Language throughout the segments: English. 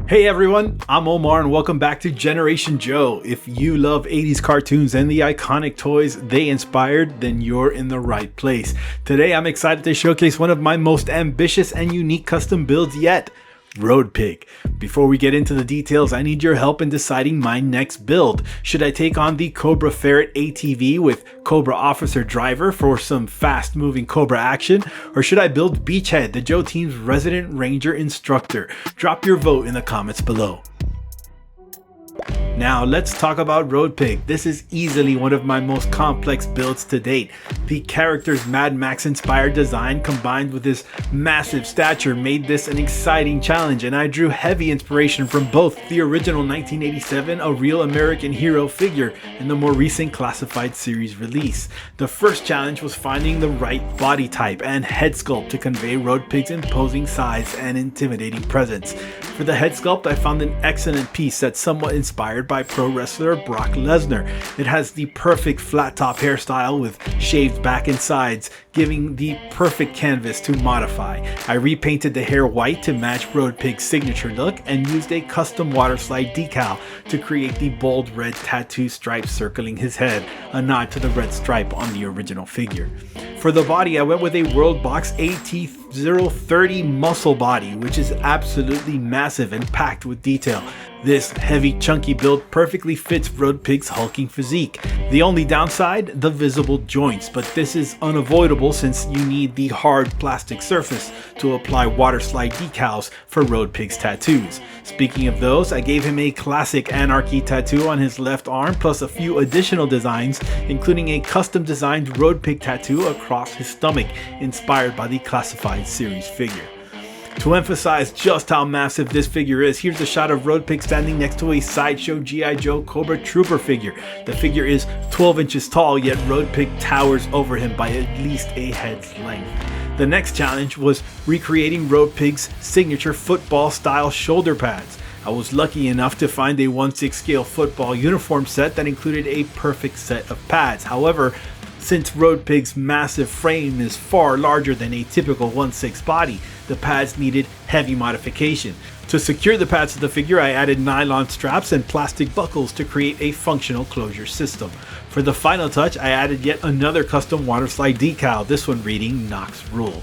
Hey everyone, I'm Omar and welcome back to Generation Joe. If you love 80s cartoons and the iconic toys they inspired, then you're in the right place. Today I'm excited to showcase one of my most ambitious and unique custom builds yet, Road Pig. Before we get into the details, I need your help in deciding my next build. Should I take on the Cobra Ferret ATV with Cobra Officer Driver for some fast moving Cobra action? Or should I build Beachhead, the Joe team's resident ranger instructor? Drop your vote in the comments below. Now let's talk about Road Pig. This is easily one of my most complex builds to date. The character's Mad Max inspired design combined with his massive stature made this an exciting challenge, and I drew heavy inspiration from both the original 1987 A Real American Hero figure and the more recent Classified series release. The first challenge was finding the right body type and head sculpt to convey Road Pig's imposing size and intimidating presence. For the head sculpt, I found an excellent piece that's somewhat inspired by pro wrestler Brock Lesnar. It has the perfect flat top hairstyle with shaved back and sides, giving the perfect canvas to modify. I repainted the hair white to match Road Pig's signature look and used a custom waterslide decal to create the bold red tattoo stripe circling his head, a nod to the red stripe on the original figure. For the body, I went with a World Box AT030 muscle body, which is absolutely massive and packed with detail. This heavy, chunky build perfectly fits Road Pig's hulking physique. The only downside, the visible joints, but this is unavoidable since you need the hard plastic surface to apply waterslide decals for Road Pig's tattoos. Speaking of those, I gave him a classic Anarchy tattoo on his left arm, plus a few additional designs, including a custom designed Road Pig tattoo across his stomach, inspired by the Classified series figure. To emphasize just how massive this figure is, here's a shot of Road Pig standing next to a Sideshow G.I. Joe Cobra Trooper figure. The figure is 12 inches tall, yet Road Pig towers over him by at least a head's length. The next challenge was recreating Road Pig's signature football style shoulder pads. I was lucky enough to find a 1/6 scale football uniform set that included a perfect set of pads. However, since Road Pig's massive frame is far larger than a typical 1/6 body, the pads needed heavy modification. To secure the pads to the figure, I added nylon straps and plastic buckles to create a functional closure system. For the final touch, I added yet another custom waterslide decal, this one reading Knox Rule.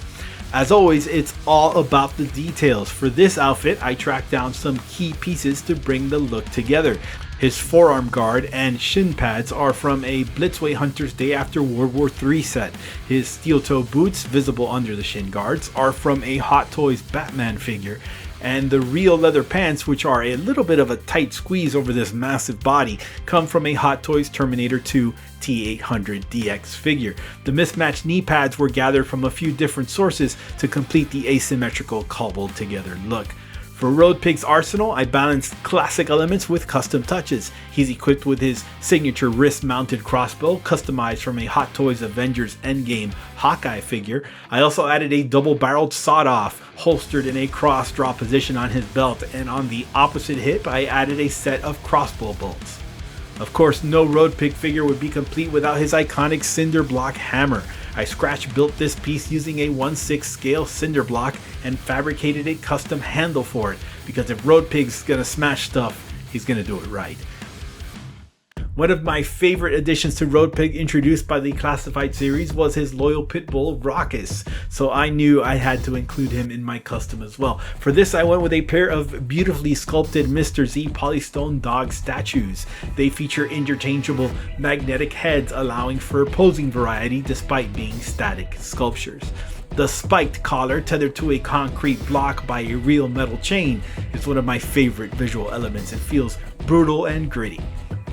As always, it's all about the details. For this outfit, I tracked down some key pieces to bring the look together. His forearm guard and shin pads are from a Blitzway Hunter's Day After World War III set. His steel toe boots, visible under the shin guards, are from a Hot Toys Batman figure. And the real leather pants, which are a little bit of a tight squeeze over this massive body, come from a Hot Toys Terminator 2 T800 DX figure. The mismatched knee pads were gathered from a few different sources to complete the asymmetrical cobbled together look. For Road Pig's arsenal, I balanced classic elements with custom touches. He's equipped with his signature wrist-mounted crossbow, customized from a Hot Toys Avengers Endgame Hawkeye figure. I also added a double-barreled sawed-off, holstered in a cross-draw position on his belt, and on the opposite hip, I added a set of crossbow bolts. Of course, no Road Pig figure would be complete without his iconic cinder block hammer. I scratch built this piece using a 1/6 scale cinder block and fabricated a custom handle for it, because if Road Pig's gonna smash stuff, he's gonna do it right. One of my favorite additions to Road Pig introduced by the Classified series was his loyal Pitbull, Rawkus, so I knew I had to include him in my custom as well. For this, I went with a pair of beautifully sculpted Mr. Z Polystone dog statues. They feature interchangeable magnetic heads, allowing for posing variety despite being static sculptures. The spiked collar, tethered to a concrete block by a real metal chain, is one of my favorite visual elements. It feels brutal and gritty.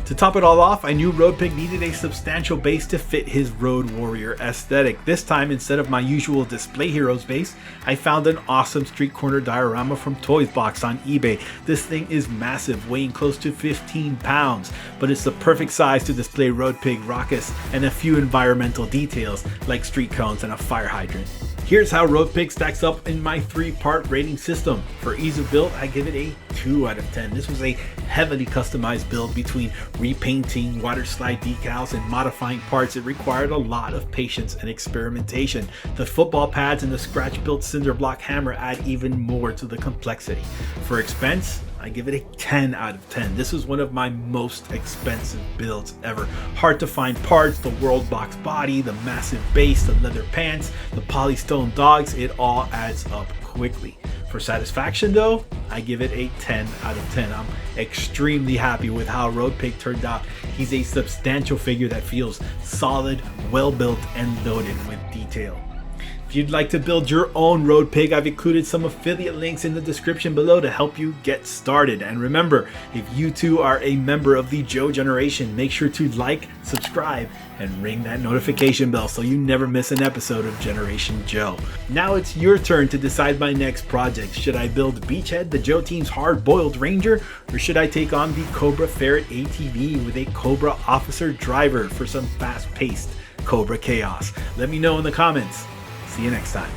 To top it all off, I knew Road Pig needed a substantial base to fit his Road Warrior aesthetic. This time, instead of my usual Display Heroes base, I found an awesome street corner diorama from Toys Box on eBay. This thing is massive, weighing close to 15 pounds, but it's the perfect size to display Road Pig, Rawkus, and a few environmental details like street cones and a fire hydrant. Here's how Road Pig stacks up in my 3-part rating system. For ease of build, I give it a 2 out of 10. This was a heavily customized build. Between repainting, water slide decals, and modifying parts, it required a lot of patience and experimentation. The football pads and the scratch-built cinder block hammer add even more to the complexity. For expense, I give it a 10 out of 10. This was one of my most expensive builds ever. Hard to find parts, the world box body, the massive base, the leather pants, the polystone dogs, it all adds up quickly. For satisfaction though, I give it a 10 out of 10. I'm extremely happy with how Road Pig turned out. He's a substantial figure that feels solid, well built, and loaded with detail. If you'd like to build your own Road Pig, I've included some affiliate links in the description below to help you get started. And remember, if you too are a member of the Joe Generation, make sure to like, subscribe, and ring that notification bell so you never miss an episode of Generation Joe. Now it's your turn to decide my next project. Should I build Beachhead, the Joe team's hard-boiled ranger, or should I take on the Cobra Ferret ATV with a Cobra officer driver for some fast-paced Cobra chaos? Let me know in the comments. See you next time.